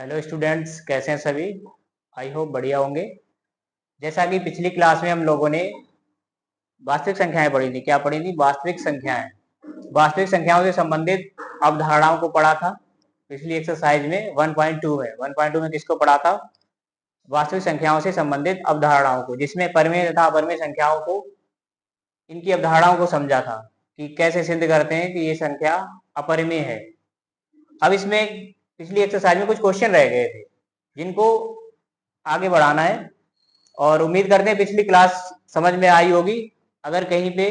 Hello students, कैसे हैं सभी। आई होप बढ़िया होंगे। जैसा कि पिछली क्लास में हम लोगों ने वास्तविक संख्याएं पढ़ी थी। क्या पढ़ी थी? वास्तविक संख्याएं। वास्तविक संख्याओं से संबंधित अवधारणाओं को पढ़ा था पिछली एक्सरसाइज में 1.2 में। 1.2 में किसको पढ़ा था? वास्तविक संख्याओं से संबंधित अवधारणाओं को, जिसमें परिमेय तथा अपरिमेय संख्याओं को, इनकी अवधारणाओं को समझा था कि कैसे सिद्ध करते हैं कि ये संख्या अपरिमेय है। अब इसमें पिछली एक्सरसाइज में कुछ क्वेश्चन रह गए थे जिनको आगे बढ़ाना है, और उम्मीद करते हैं पिछली क्लास समझ में आई होगी। अगर कहीं पे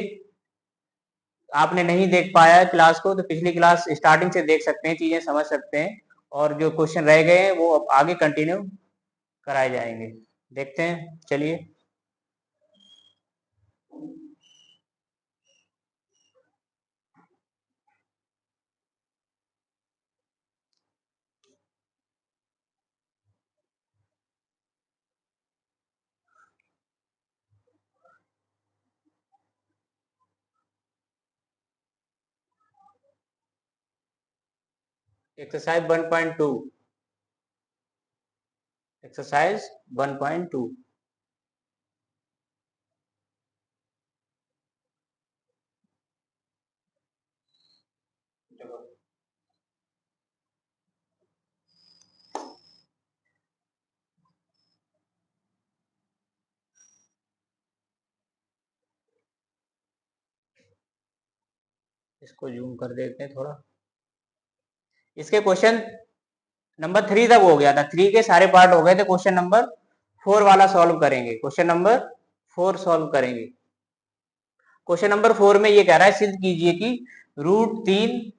आपने नहीं देख पाया है क्लास को, तो पिछली क्लास स्टार्टिंग से देख सकते हैं, चीजें समझ सकते हैं, और जो क्वेश्चन रह गए हैं वो अब आगे कंटिन्यू कराए जाएंगे। देखते हैं, चलिए। एक्सरसाइज 1.2। एक्सरसाइज 1.2। इसको जूम कर देते हैं थोड़ा। इसके क्वेश्चन नंबर 3 तक हो गया था। 3 के सारे पार्ट हो गए थे। क्वेश्चन नंबर 4 वाला सॉल्व करेंगे। क्वेश्चन नंबर 4 सॉल्व करेंगे। क्वेश्चन नंबर 4 में ये कह रहा है, सिद्ध कीजिए कि √3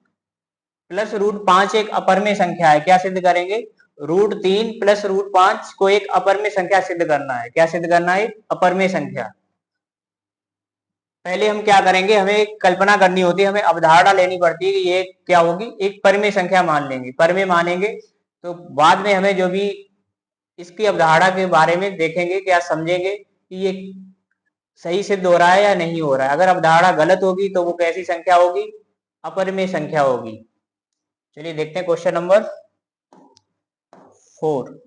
प्लस √5 एक अपरिमेय संख्या है। क्या सिद्ध करेंगे? √3 प्लस √5 को एक अपरिमेय संख्या सिद्ध करना है। क्या सिद्ध करना है? अपरिमेय संख्या। पहले हम क्या करेंगे, हमें एक कल्पना करनी होती है, हमें अवधारणा लेनी पड़ती है कि ये क्या होगी, एक परिमेय संख्या मान लेंगे। परिमेय मानेंगे तो बाद में हमें जो भी इसकी अवधारणा के बारे में देखेंगे, क्या समझेंगे कि ये सही सिद्ध हो रहा है या नहीं हो रहा है। अगर अवधारणा गलत होगी तो वो कैसी संख्या होगी? अपरिमेय संख्या होगी। चलिए देखते हैं क्वेश्चन नंबर 4।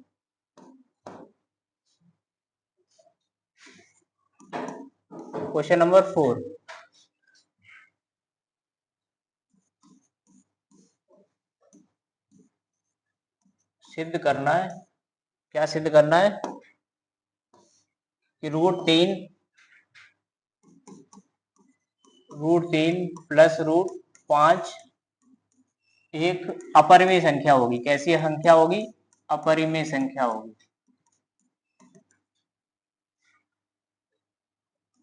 क्वेश्चन नंबर 4 सिद्ध करना है। क्या सिद्ध करना है? कि √3 प्लस √5 एक अपरिमेय संख्या होगी। कैसी संख्या होगी? अपरिमेय संख्या होगी।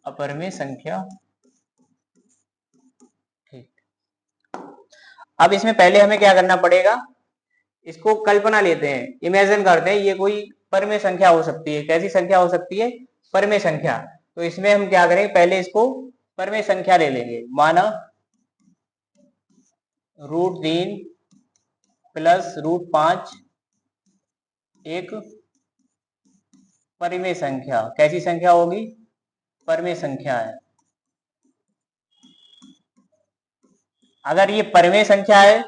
अपरिमेय संख्या। ठीक। अब इसमें पहले हमें क्या करना पड़ेगा, इसको कल्पना लेते हैं, इमेजिन करते हैं ये कोई परिमेय संख्या हो सकती है। कैसी संख्या हो सकती है? परिमेय संख्या। तो इसमें हम क्या करेंगे, पहले इसको परिमेय संख्या ले लेंगे। माना √3 प्लस √5 एक परिमेय संख्या। कैसी संख्या होगी? परिमेय संख्या है। अगर ये परिमेय संख्या है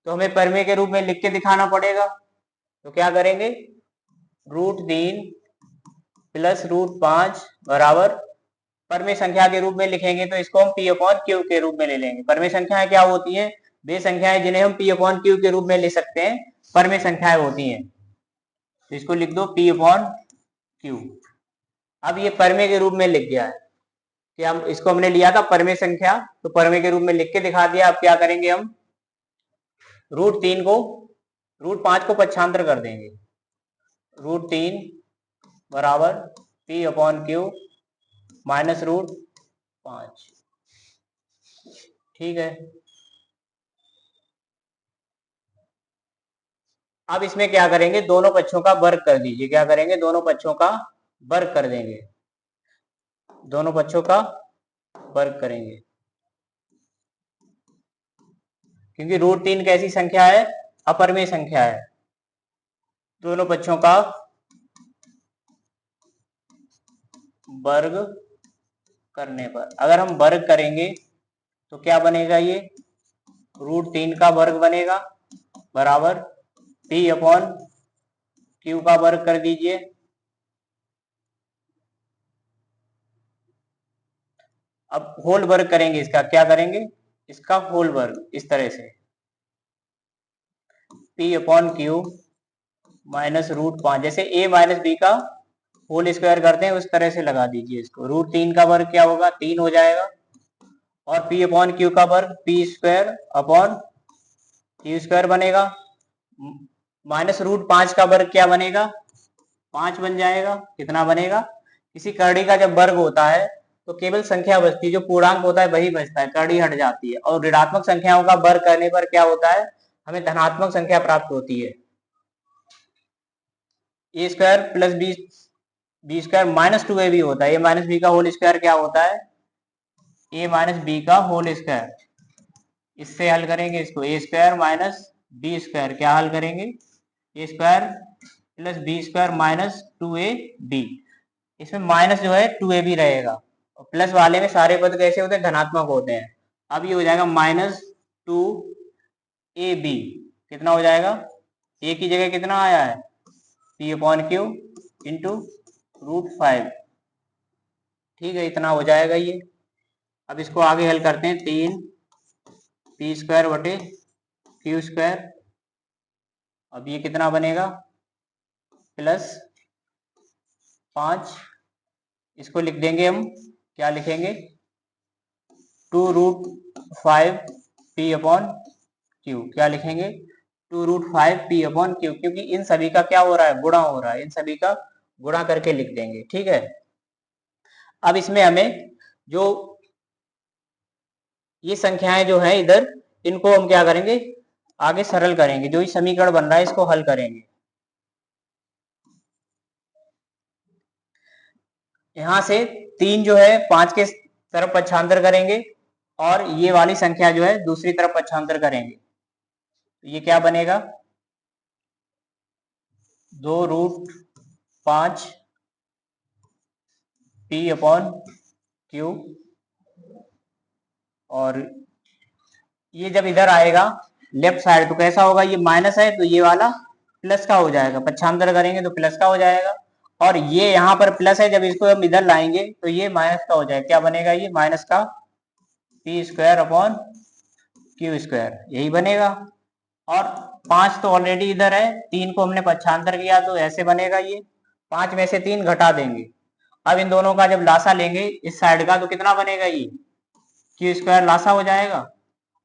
तो हमें परिमेय के रूप में लिख के दिखाना पड़ेगा। तो क्या करेंगे, √3 प्लस √5 बराबर परिमेय संख्या के रूप में लिखेंगे तो इसको हम P/Q के रूप में ले लेंगे। परिमेय संख्याएं क्या होती हैं? वे संख्याएं जिन्हें हम P/Q के रूप में ले सकते हैं, परिमेय संख्याएं होती हैं। तो इसको लिख दो P/Q। अब ये परिमेय के रूप में लिख गया है कि हम इसको हमने लिया था परिमेय संख्या, तो परिमेय के रूप में लिख के दिखा दिया। अब क्या करेंगे, हम √3 को √5 को पक्षांतर कर देंगे। √3 बराबर P/Q माइनस √5। ठीक है। अब इसमें क्या करेंगे, दोनों पक्षों का वर्ग कर दीजिए। क्या करेंगे? दोनों पक्षों का वर्ग कर देंगे। दोनों पक्षों का वर्ग करेंगे, क्योंकि √3 कैसी संख्या है? अपरिमेय संख्या है। दोनों पक्षों का वर्ग करने पर, अगर हम वर्ग करेंगे तो क्या बनेगा, ये √3 का वर्ग बनेगा बराबर P/Q क्यू का वर्ग कर दीजिए। अब होल वर्ग करेंगे इसका, क्या करेंगे, इसका होल वर्ग इस तरह से P अपॉन क्यू माइनस √5, जैसे a माइनस बी का होल स्क्वायर करते हैं उस तरह से लगा दीजिए इसको। √3 का वर्ग क्या होगा, 3 हो जाएगा, और P अपॉन क्यू का वर्ग p² अपॉन क्यू स्क्वायर बनेगा, माइनस √5 का वर्ग क्या बनेगा, 5 बन जाएगा। कितना बनेगा, किसी करड़ी का जब वर्ग होता है तो केवल संख्या बचती है, जो पूर्णांक होता है वही बचता है, करड़ी हट जाती है, और ऋणात्मक संख्याओं का वर्ग करने पर क्या होता है, हमें धनात्मक संख्या प्राप्त होती है। a² plus b² minus 2ab होता है, a माइनस बी का होल स्क्वायर क्या होता है, a माइनस बी का होल स्क्वायर। इससे हल करेंगे इसको, a² माइनस b², क्या हल करेंगे, a² plus b² minus 2ab। इसमें माइनस जो है 2ab रहेगा, और प्लस वाले में सारे पद कैसे होते हैं, धनात्मक होते हैं। अब ये हो जाएगा माइनस 2ab, कितना हो जाएगा, a की जगह कितना आया है, P अपॉन क्यू इंटू √5, ठीक है, इतना हो जाएगा ये। अब इसको आगे हल करते हैं, 3p² बटे q², अब ये कितना बनेगा, प्लस 5, इसको लिख देंगे हम, क्या लिखेंगे, 2√5p अपॉन क्यू, क्या लिखेंगे, 2√5p अपॉन क्यू, क्योंकि इन सभी का क्या हो रहा है, गुणा हो रहा है, इन सभी का गुणा करके लिख देंगे, ठीक है। अब इसमें हमें जो ये संख्याएं जो है इधर, इनको हम क्या करेंगे, आगे सरल करेंगे, जो ये समीकरण बन रहा है इसको हल करेंगे। यहां से 3 जो है 5 के तरफ पक्षांतर करेंगे, और ये वाली संख्या जो है दूसरी तरफ पक्षांतर करेंगे, तो ये क्या बनेगा, 2√5 p अपॉन क्यू, और ये जब इधर आएगा लेफ्ट साइड तो कैसा होगा, ये माइनस है तो ये वाला प्लस का हो जाएगा, पक्षांतर करेंगे तो प्लस का हो जाएगा, और ये यहाँ पर प्लस है, जब इसको हम इधर लाएंगे तो ये माइनस का हो जाएगा, क्या बनेगा, ये माइनस का p² अपॉन q², यही बनेगा। और 5 तो ऑलरेडी इधर है, 3 को हमने पक्षांतर किया तो ऐसे बनेगा, ये 5 में से 3 घटा देंगे। अब इन दोनों का जब लासा लेंगे इस साइड का तो कितना बनेगा, ये q² लासा हो जाएगा,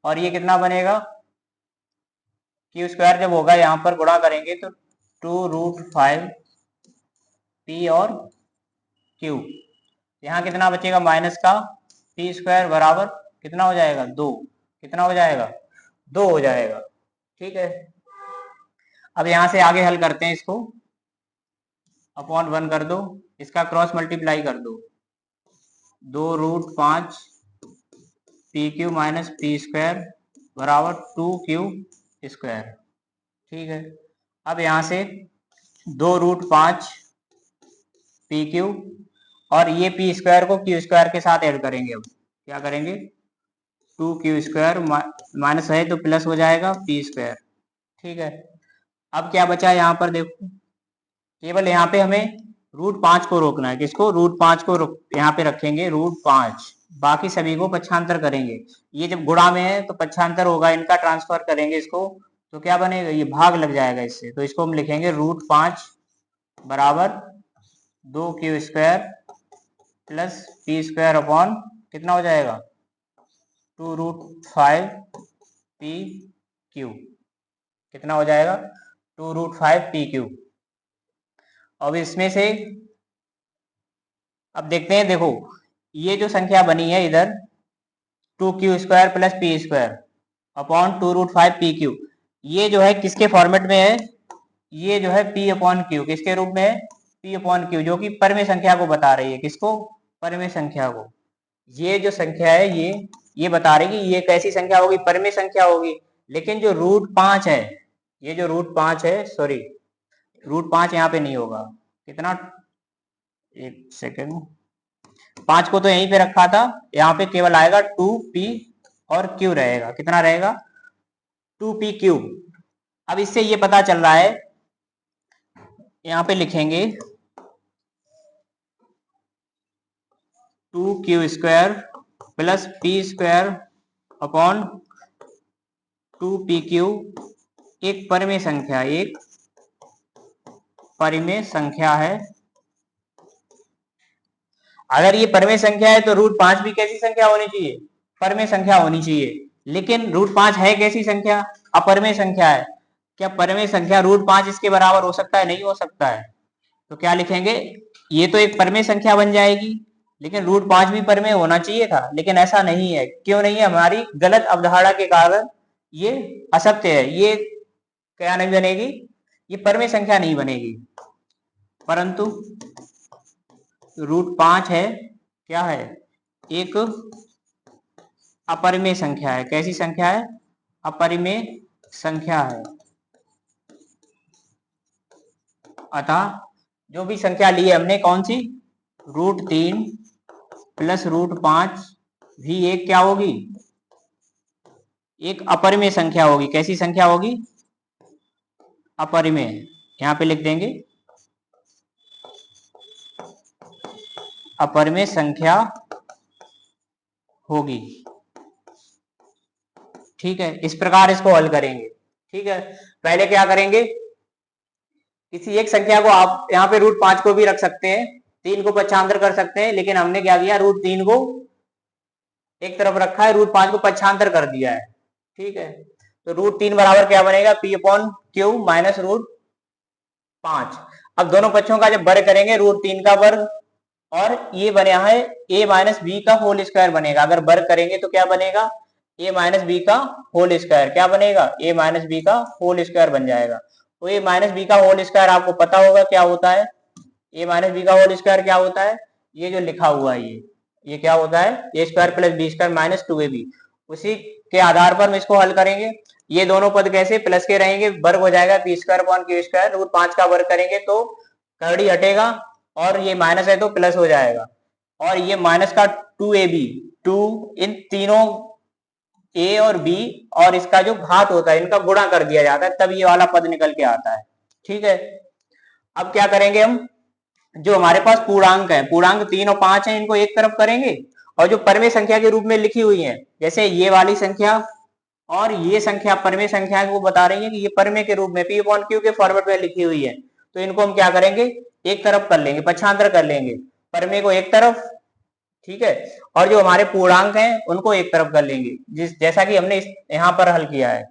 और ये कितना बनेगा, q² जब होगा यहाँ पर गुणा करेंगे तो 2√5p और q, यहाँ कितना बचेगा, माइनस का p² बराबर कितना हो जाएगा, 2, कितना हो जाएगा, 2 हो जाएगा, ठीक है। अब यहां से आगे हल करते हैं इसको, अपॉन 1 कर दो, इसका क्रॉस मल्टीप्लाई कर दो, 2√5 pq माइनस p² बराबर 2q², ठीक है। अब यहां से 2√5 pq और ये p² को q² के साथ ऐड करेंगे, अब क्या करेंगे, 2q² माइनस है तो प्लस हो जाएगा p², ठीक है। अब क्या बचा यहाँ पर देखो, केवल यहाँ पे हमें √5 को रोकना है, किसको, √5 को यहाँ पे रखेंगे, √5, बाकी सभी को पक्षांतर करेंगे। ये जब गुणा में है तो पक्षांतर होगा, इनका ट्रांसफर करेंगे इसको तो क्या बनेगा, ये भाग लग जाएगा इससे, तो इसको हम लिखेंगे √5 बराबर 2q² प्लस p² अपॉन कितना हो जाएगा, 2√5pq, कितना हो जाएगा, 2√5pq। अब इसमें से अब देखते हैं, देखो ये जो संख्या बनी है इधर 2q² plus p² upon 2√5pq, ये जो है किसके फॉर्मेट में है, ये जो है p अपॉन क्यू, किसके रूप में है, p अपॉन क्यू, जो कि परमेय संख्या को बता रही है, किसको, परमेय संख्या को। ये जो संख्या है ये बता रही है कि ये कैसी संख्या होगी, परमेय संख्या होगी। लेकिन जो √5 है, ये जो √5 है, सॉरी √5 यहाँ पे नहीं होगा, कितना, एक सेकेंड, 5 को तो यहीं पे रखा था, यहाँ पे केवल आएगा 2p और q रहेगा, कितना रहेगा, 2p क्यूब। अब इससे ये पता चल रहा है यहाँ पे लिखेंगे 2q² plus p² upon 2pq, एक परिमेय संख्या, एक परिमेय संख्या है। अगर ये परिमेय संख्या है तो √5 भी कैसी संख्या होनी चाहिए? परिमेय संख्या होनी चाहिए। लेकिन √5 है कैसी संख्या? अपरिमेय संख्या है। क्या परिमेय संख्या √5 इसके बराबर हो सकता है? नहीं हो सकता है। तो क्या लिखेंगे? ये तो एक परिमेय संख्या बन जाएगी, लेकिन √5 भी परिमेय होना चाहिए था, लेकिन ऐसा नहीं है। क्यों नहीं है? हमारी गलत अवधारणा के कारण ये असत्य है। ये क्या नहीं बनेगी? ये परिमेय संख्या नहीं बनेगी। परंतु √5 है, क्या है? एक अपरिमेय संख्या है। कैसी संख्या है? अपरिमेय संख्या है। अतः जो भी संख्या ली है हमने, कौन सी? √3 प्लस √5 भी एक क्या होगी? एक अपरिमेय संख्या होगी। कैसी संख्या होगी? अपरिमेय। यहां पे लिख देंगे अपरिमेय संख्या होगी। ठीक है, इस प्रकार इसको हल करेंगे। ठीक है, पहले क्या करेंगे? किसी एक संख्या को आप यहाँ पे √5 को भी रख सकते हैं, 3 को पक्षांतर कर सकते हैं, लेकिन हमने क्या किया? √3 को एक तरफ रखा है, √5 को पक्षांतर कर दिया है। ठीक है, तो √3 बराबर क्या बनेगा? p/q minus √5। अब दोनों पक्षों का जब वर्ग करेंगे, √3 का वर्ग और ये बना है a माइनस बी का होल स्क्वायर बनेगा। अगर वर्ग करेंगे तो क्या बनेगा? a माइनस बी का होल स्क्वायर। क्या बनेगा? a माइनस बी का होल स्क्वायर बन जाएगा। तो a माइनस बी का होल स्क्वायर आपको पता होगा क्या होता है? a माइनस बी का होल स्क्वायर क्या होता है? ये जो लिखा हुआ है ये क्या होता है? a² plus b² minus 2ab। उसी के आधार पर हम इसको हल करेंगे। ये दोनों पद कैसे? प्लस के रहेंगे, वर्ग हो जाएगा p² अपॉन q²। √5 का वर्ग करेंगे तो करड़ी हटेगा और ये माइनस है तो प्लस हो जाएगा। और ये माइनस का 2ab, 2 इन तीनों a और b और इसका जो घात होता है इनका गुणा कर दिया जाता है, तब ये वाला पद निकल के आता है। ठीक है, अब क्या करेंगे हम? जो हमारे पास पूर्णांक है, पूर्णांक 3 और 5 है, इनको एक तरफ करेंगे और जो परिमेय संख्या के रूप में लिखी हुई है, जैसे ये वाली संख्या और ये संख्या परिमेय संख्या को बता रही है कि ये परिमेय के रूप में p/q के फॉर्मेट में लिखी हुई है, तो इनको हम क्या करेंगे? एक तरफ कर लेंगे, पक्षांतर कर लेंगे, परिमेय को एक तरफ। ठीक है, और जो हमारे पूर्णांक हैं उनको एक तरफ कर लेंगे, जैसा कि हमने यहाँ पर हल किया है।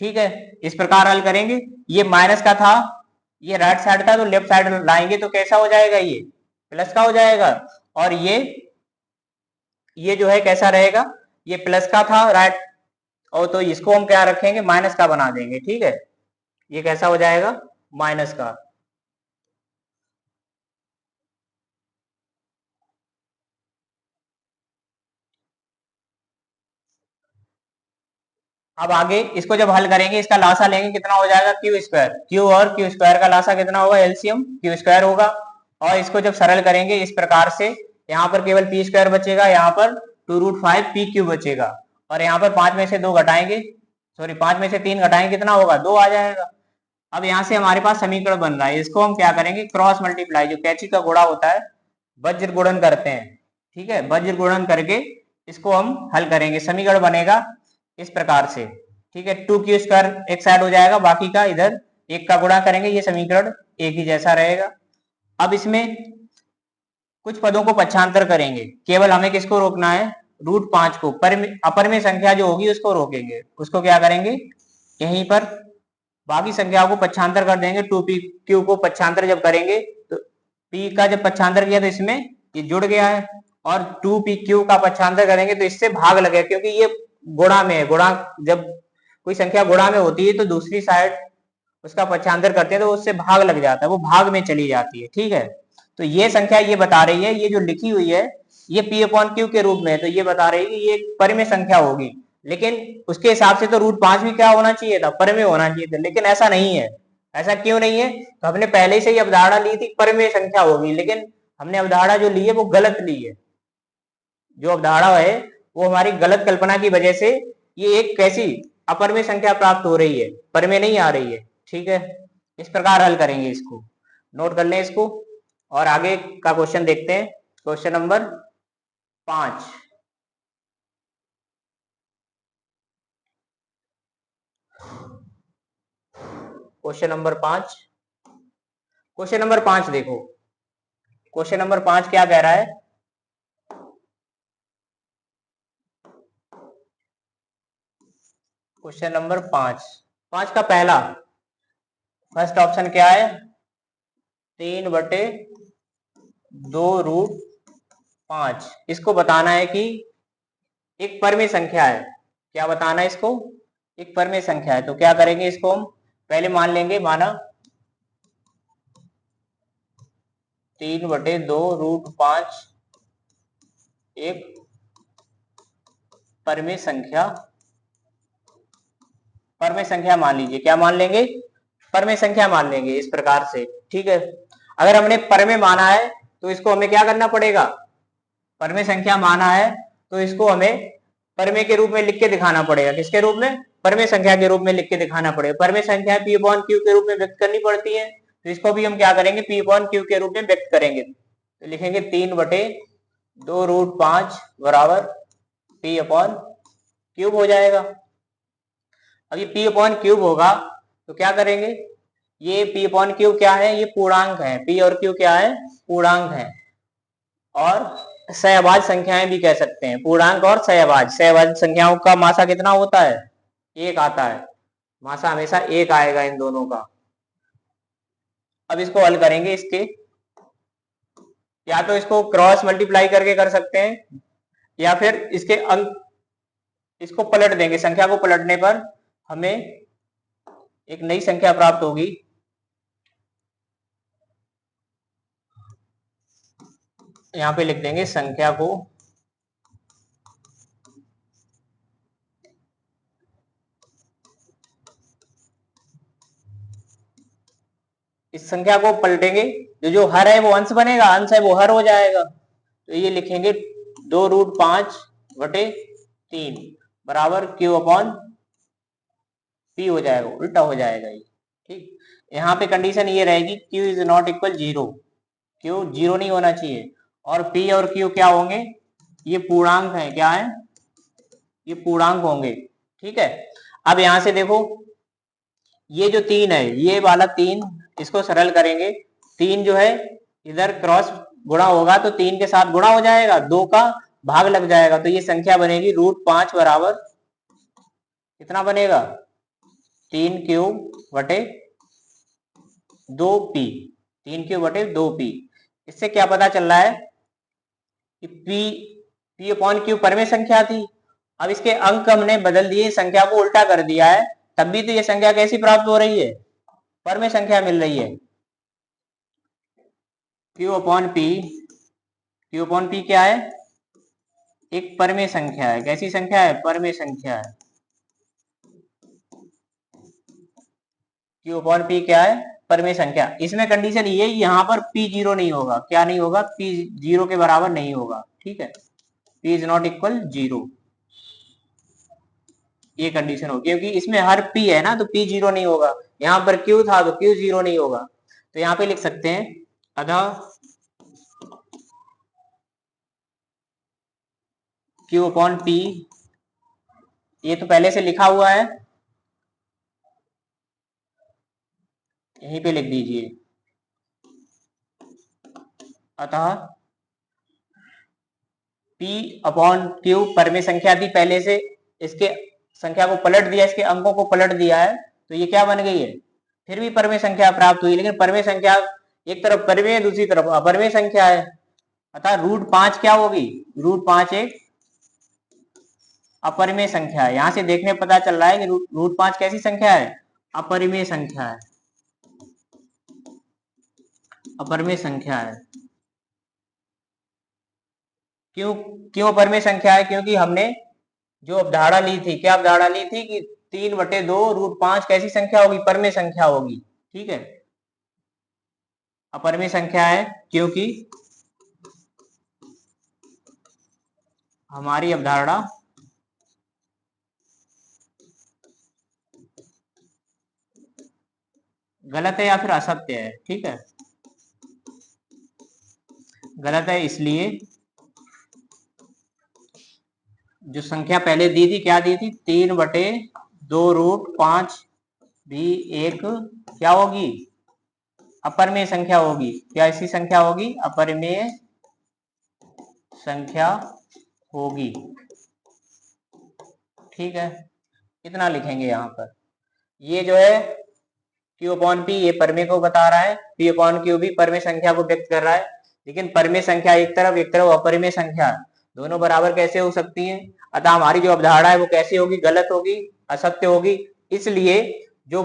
ठीक है, इस प्रकार हल करेंगे। ये माइनस का था, ये राइट साइड था, तो लेफ्ट साइड लाएंगे तो कैसा हो जाएगा? ये प्लस का हो जाएगा। और ये जो है कैसा रहेगा? ये प्लस का था राइट, और तो इसको हम क्या रखेंगे? माइनस का बना देंगे। ठीक है, ये कैसा हो जाएगा? माइनस का। अब आगे इसको जब हल करेंगे, इसका लासा लेंगे, कितना हो जाएगा? q²। q और q² का लासा कितना होगा? एलसीएम q² होगा। और इसको जब सरल करेंगे इस प्रकार से, यहाँ पर केवल p² बचेगा, यहाँ पर 2√5 pq बचेगा, और यहाँ पर 5 में से 2 घटाएंगे, सॉरी 5 में से 3 घटाएंगे, कितना होगा? 2 आ जाएगा। अब यहाँ से हमारे पास समीकरण बन रहा है, इसको हम क्या करेंगे? क्रॉस मल्टीप्लाई, जो कैंची का गुणा होता है, वज्र गुणन करते हैं। ठीक है, वज्र गुणन करके इसको हम हल करेंगे, समीकरण बनेगा इस प्रकार से। ठीक है, 2q² एक साइड हो जाएगा, बाकी का इधर एक का गुणा करेंगे, ये समीकरण एक ही जैसा रहेगा। अब इसमें कुछ पदों को पक्षांतर करेंगे, केवल हमें किसको रोकना है? √5 को। अपरिमेय संख्या जो होगी उसको रोकेंगे। उसको क्या करेंगे? यहीं पर बाकी संख्याओं को पक्षांतर कर देंगे। 2pq को पक्षांतर जब करेंगे तो p का जब पक्षांतर किया तो इसमें ये जुड़ गया है, और 2pq का पक्षांतर करेंगे तो इससे भाग लगेगा, क्योंकि ये गुणा में है। गुणा, जब कोई संख्या गुणा में होती है तो दूसरी साइड उसका पक्षांतर करते हैं तो उससे भाग लग जाता है, वो भाग में चली जाती है। ठीक है, तो ये संख्या ये बता रही है, ये जो लिखी हुई है ये p/q के रूप में है, तो ये बता रही है कि ये परिमेय संख्या होगी। लेकिन उसके हिसाब से तो √5 भी क्या होना चाहिए था? परिमेय होना चाहिए था, लेकिन ऐसा नहीं है। ऐसा क्यों नहीं है? तो हमने पहले से ही अवधारणा ली थी परिमेय संख्या होगी, लेकिन हमने अवधारणा जो ली है वो गलत ली है। जो अवधारणा है वो हमारी गलत कल्पना की वजह से ये एक कैसी अपरिमेय संख्या प्राप्त हो रही है, परिमेय नहीं आ रही है। ठीक है, इस प्रकार हल करेंगे इसको, नोट कर लें इसको। और आगे का क्वेश्चन देखते हैं, question number 5। Question number 5, question number 5 देखो, क्वेश्चन नंबर 5 क्या कह रहा है। क्वेश्चन नंबर 5 का पहला फर्स्ट ऑप्शन क्या है, 3/2√5। इसको बताना है कि एक परमेय संख्या है। क्या बताना है इसको, एक परमेय संख्या है। तो क्या करेंगे, इसको हम पहले मान लेंगे, माना 3/2√5 एक परमेय संख्या, परमेय संख्या मान लीजिए। क्या मान लेंगे, परमेय संख्या मान लेंगे इस प्रकार से, ठीक है। अगर हमने परमेय माना है तो इसको हमें क्या करना पड़ेगा, परमेय संख्या माना है तो इसको हमें परमेय के रूप में लिख के दिखाना पड़ेगा। किसके रूप में, परमेय संख्या के रूप में लिख के दिखाना पड़ेगा। परमेय संख्या P अपॉन Q के रूप में व्यक्त करनी पड़ती है, तो इसको भी हम क्या करेंगे, P अपॉन Q के रूप में व्यक्त करेंगे। तो लिखेंगे 3/2√5 बराबर P अपॉन क्यूब हो जाएगा। अब ये P अपॉन क्यूब होगा तो क्या करेंगे, ये P अपॉन क्यूब क्या है, ये पूर्णांक है। P और Q क्या है, पूर्णांक है। और सहअभाज्य संख्याएं भी कह सकते हैं, पूर्णांक और सहअभाज्य। सहअभाज्य संख्याओं का मासा कितना होता है, 1 आता है। मासा हमेशा 1 आएगा इन दोनों का। अब इसको हल करेंगे, इसके या तो इसको क्रॉस मल्टीप्लाई करके कर सकते हैं, या फिर इसके अंक, इसको पलट देंगे। संख्या को पलटने पर हमें एक नई संख्या प्राप्त होगी। यहां पे लिख देंगे संख्या को, इस संख्या को पलटेंगे, जो हर है वो अंश बनेगा, अंश है वो हर हो जाएगा। तो ये लिखेंगे 2√5/3 बराबर Q अपॉन P हो जाएगा, उल्टा हो जाएगा ये, ठीक। यहाँ पे कंडीशन ये रहेगी Q is not equal 0, Q 0 नहीं होना चाहिए। और P और Q क्या होंगे, ये पूर्णांक है। क्या है, ये पूर्णांक होंगे, ठीक है। अब यहां से देखो, ये जो 3 है, ये वाला 3, इसको सरल करेंगे। 3 जो है इधर क्रॉस गुणा होगा तो 3 के साथ गुणा हो जाएगा, 2 का भाग लग जाएगा, तो ये संख्या बनेगी √5 बराबर कितना बनेगा, 3Q/2P, 3Q/2P। इससे क्या पता चल रहा है कि P अपॉन Q परमेय संख्या थी। अब इसके अंक हमने बदल दिए, संख्या को उल्टा कर दिया है, तब भी तो ये संख्या कैसी प्राप्त हो रही है, परमेय संख्या मिल रही है। Q अपॉन P क्या है, एक परमेय संख्या है। कैसी संख्या है, परमेय संख्या है। Q अपॉन P क्या है, परमेय संख्या। इसमें कंडीशन ये, यहाँ पर P 0 नहीं होगा। क्या नहीं होगा, P 0 के बराबर नहीं होगा, ठीक है। P इज नॉट इक्वल 0, ये कंडीशन होगी, क्योंकि इसमें हर P है ना, तो P 0 नहीं होगा। यहाँ पर Q था तो Q 0 नहीं होगा। तो यहाँ पे लिख सकते हैं, अतः Q अपॉन P, ये तो पहले से लिखा हुआ है, यहीं पे लिख दीजिए। अतः P अपॉन Q परमेय संख्या थी पहले से, इसके संख्या को पलट दिया, इसके अंकों को पलट दिया है, तो ये क्या बन गई है, फिर भी परमेय संख्या प्राप्त हुई। लेकिन परमेय संख्या एक तरफ परमेय है, दूसरी तरफ अपरमेय संख्या है। अतः √5 क्या होगी, √5 एक अपरिमेय संख्या है। यहां से देखने पता चल रहा है कि √5 कैसी संख्या है, अपरिमेय संख्या है, अपरिमेय संख्या है। क्यों, क्यों अपरिमेय संख्या है, क्योंकि हमने जो अवधारणा ली थी, क्या अवधारणा ली थी कि 3/2√5 कैसी संख्या होगी, परमेय संख्या होगी, ठीक है। अपरिमेय संख्या है क्योंकि हमारी अवधारणा गलत है या फिर असत्य है, ठीक है। गलत है इसलिए जो संख्या पहले दी थी, क्या दी थी, 3/2√5 भी एक क्या होगी, अपरिमेय संख्या होगी। क्या ऐसी संख्या होगी, अपरिमेय संख्या होगी, ठीक है। कितना लिखेंगे यहाँ पर, ये जो है Q/P ये परिमेय को बता रहा है, P/Q भी परिमेय संख्या को व्यक्त कर रहा है। लेकिन परिमेय संख्या एक तरफ अपरिमेय संख्या, दोनों बराबर कैसे हो सकती हैं। अतः हमारी जो अवधारणा है वो कैसी होगी, गलत होगी, असत्य होगी। इसलिए जो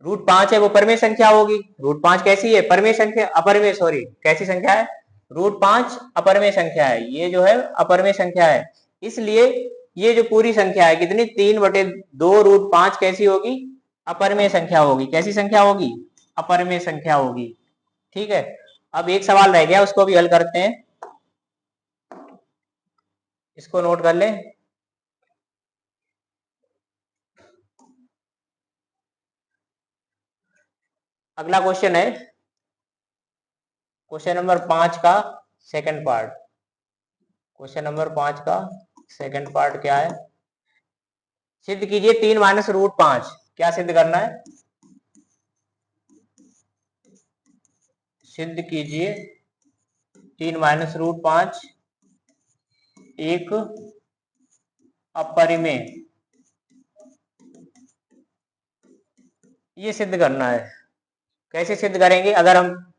√5 है वो परिमेय संख्या होगी। √5 कैसी है, परिमेय संख्या, अपरिमेय, सॉरी, कैसी संख्या है, √5 अपरिमेय संख्या है, ये जो है अपरिमेय संख्या है। इसलिए ये जो पूरी संख्या है कितनी, 3/2√5 कैसी होगी, अपरिमेय संख्या होगी। कैसी संख्या होगी, अपरिमेय संख्या होगी, ठीक है। अब एक सवाल रह गया, उसको भी हल करते हैं, इसको नोट कर लें। अगला क्वेश्चन है क्वेश्चन नंबर 5 का सेकंड पार्ट। क्वेश्चन नंबर 5 का सेकंड पार्ट क्या है, सिद्ध कीजिए 3 - √5। क्या सिद्ध करना है, सिद्ध कीजिए 3 - √5 एक अपरिमेय, ये सिद्ध करना है। कैसे सिद्ध करेंगे, अगर हम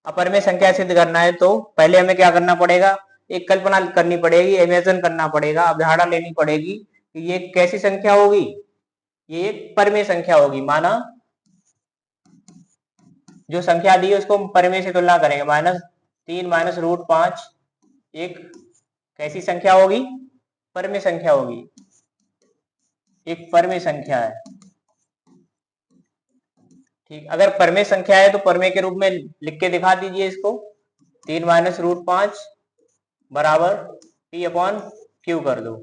अपरिमेय संख्या सिद्ध करना है तो पहले हमें क्या करना पड़ेगा, एक कल्पना करनी पड़ेगी, इमेजिन करना पड़ेगा, अवधारणा लेनी पड़ेगी कि ये कैसी संख्या होगी, ये एक परिमेय संख्या होगी। माना जो संख्या दी है उसको हम परिमेय से तुलना करेंगे, -3 - √5 एक कैसी संख्या होगी, परिमेय संख्या होगी, एक परिमेय संख्या है, ठीक। अगर परिमेय संख्या है तो परिमेय के रूप में लिख के दिखा दीजिए इसको, 3 - √5 बराबर P/Q कर दो,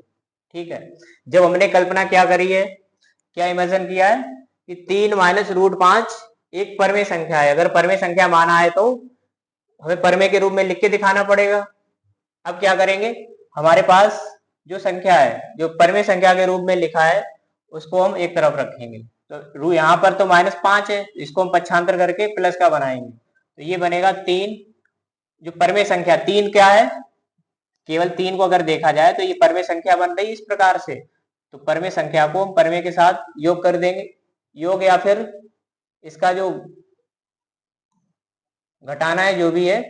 ठीक है। जब हमने कल्पना क्या करी है, क्या इमेजिन किया है कि 3 - √5 एक परिमेय संख्या है। अगर परिमेय संख्या माना है तो हमें परिमेय के रूप में लिख के दिखाना पड़ेगा। अब क्या करेंगे, हमारे पास जो संख्या है, जो परिमेय संख्या के रूप में लिखा है, उसको हम एक तरफ रखेंगे। तो यहाँ पर तो -5 है, इसको हम पक्षांतर करके प्लस का बनाएंगे, तो ये बनेगा 3। जो परिमेय संख्या 3 क्या है, केवल 3 को अगर देखा जाए तो ये परिमेय संख्या बन रही है इस प्रकार से। तो परिमेय संख्या को हम परिमेय के साथ योग कर देंगे, योग या फिर इसका जो घटाना है जो भी है,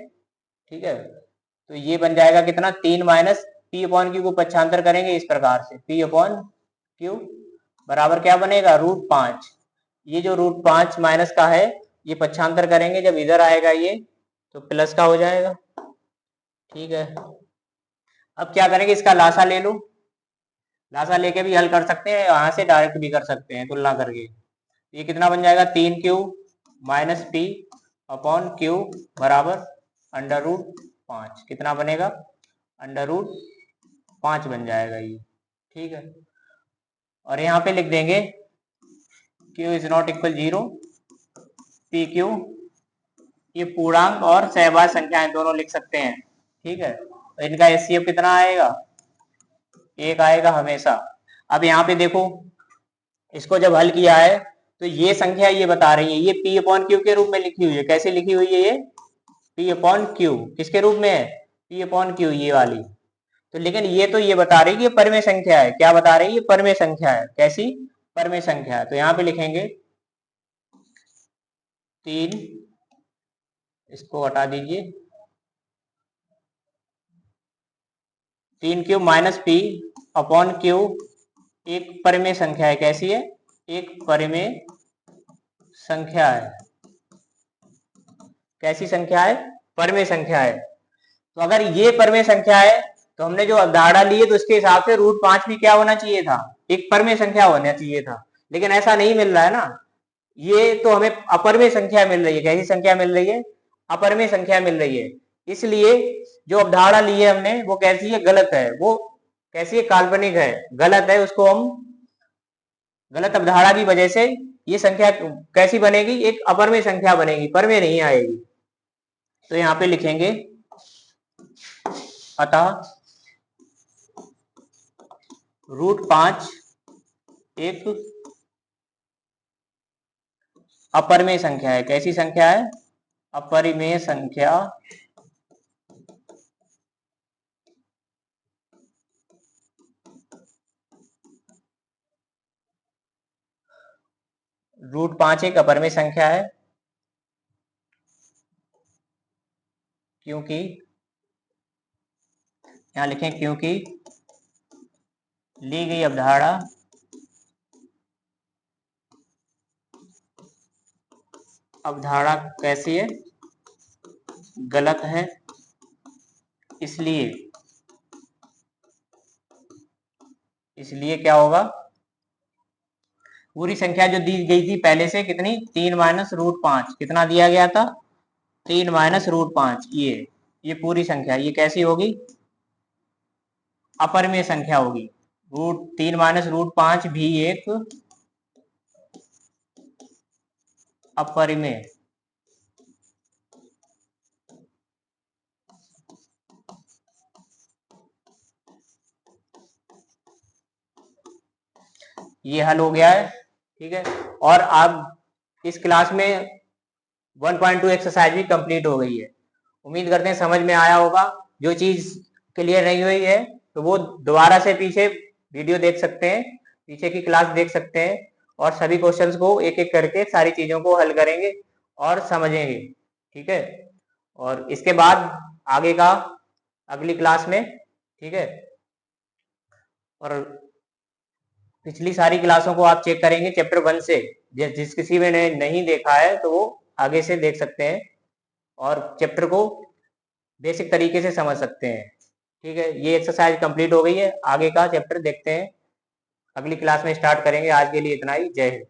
ठीक है। तो ये बन जाएगा कितना, 3 - P/Q को पक्षांतर करेंगे इस प्रकार से, P/Q बराबर क्या बनेगा, √5। ये जो √5 माइनस का है ये पक्षांतर करेंगे, जब इधर आएगा ये तो प्लस का हो जाएगा, ठीक है। अब क्या करेंगे, इसका लासा ले लो, लासा लेके भी हल कर सकते हैं, यहाँ से डायरेक्ट भी कर सकते हैं तुलना करके। ये कितना बन जाएगा, 3Q - P/Q बराबर √5। कितना बनेगा, √5 बन जाएगा ये, ठीक है। और यहाँ पे लिख देंगे Q ≠ 0, PQ ये पूर्णांक और सहभाज्य संख्याएं दोनों लिख सकते हैं, ठीक है। तो इनका HCF कितना आएगा, 1 आएगा हमेशा। अब यहाँ पे देखो, इसको जब हल किया है तो ये संख्या ये बता रही है, ये P/Q के रूप में लिखी हुई है। कैसे लिखी हुई है ये, P/Q किसके रूप में है, P/Q ये वाली। तो लेकिन ये तो ये बता रही है कि ये परिमेय संख्या है। क्या बता रही है, ये परिमेय संख्या है। कैसी, परिमेय संख्या है। तो यहाँ पे लिखेंगे 3, इसको हटा दीजिए, 3Q - P/Q एक परिमेय संख्या है। कैसी है, एक परिमेय संख्या है। कैसी संख्या है, परिमेय संख्या है। तो अगर ये परिमेय संख्या है तो हमने जो अवधारणा ली है तो उसके हिसाब से √5 भी क्या होना चाहिए था, एक परिमेय संख्या होना चाहिए था। लेकिन ऐसा नहीं मिल रहा है ना, ये तो हमें अपरिमेय संख्या मिल रही है। कैसी संख्या मिल रही है, अपरिमेय संख्या मिल रही है। इसलिए जो अवधारणा ली है हमने वो कैसी है, गलत है। वो कैसी है, काल्पनिक है, गलत है। उसको हम गलत अवधारणा की वजह से ये संख्या कैसी बनेगी, एक अपर में संख्या बनेगी, पर में नहीं आएगी। तो यहाँ पे लिखेंगे अतः √5 एक अपरिमेय संख्या है। कैसी संख्या है, अपरिमेय संख्या। √5 एक अपरिमेय संख्या है क्योंकि, यहां लिखें क्योंकि ली गई अवधारणा कैसी है, गलत है, इसलिए क्या होगा, पूरी संख्या जो दी गई थी पहले से कितनी, 3 - √5, कितना दिया गया था, 3 - √5, ये पूरी संख्या, ये कैसी होगी, अपरिमेय संख्या होगी। 3 - √5 भी एक अपरिमेय ये हल हो गया है। ठीक है, और अब इस क्लास में 1.2 एक्सरसाइज भी कंप्लीट हो गई है। उम्मीद करते हैं समझ में आया होगा। जो चीज क्लियर नहीं हुई है तो वो दोबारा से पीछे वीडियो देख सकते हैं, पीछे की क्लास देख सकते हैं, और सभी क्वेश्चंस को एक एक करके सारी चीजों को हल करेंगे और समझेंगे। ठीक है, और इसके बाद आगे का अगली क्लास में, ठीक है, और पिछली सारी क्लासों को आप चेक करेंगे चैप्टर 1 से। जिस किसी में ने नहीं देखा है तो वो आगे से देख सकते हैं और चैप्टर को बेसिक तरीके से समझ सकते हैं। ठीक है, ये एक्सरसाइज कंप्लीट हो गई है, आगे का चैप्टर देखते हैं, अगली क्लास में स्टार्ट करेंगे। आज के लिए इतना ही, जय हिंद।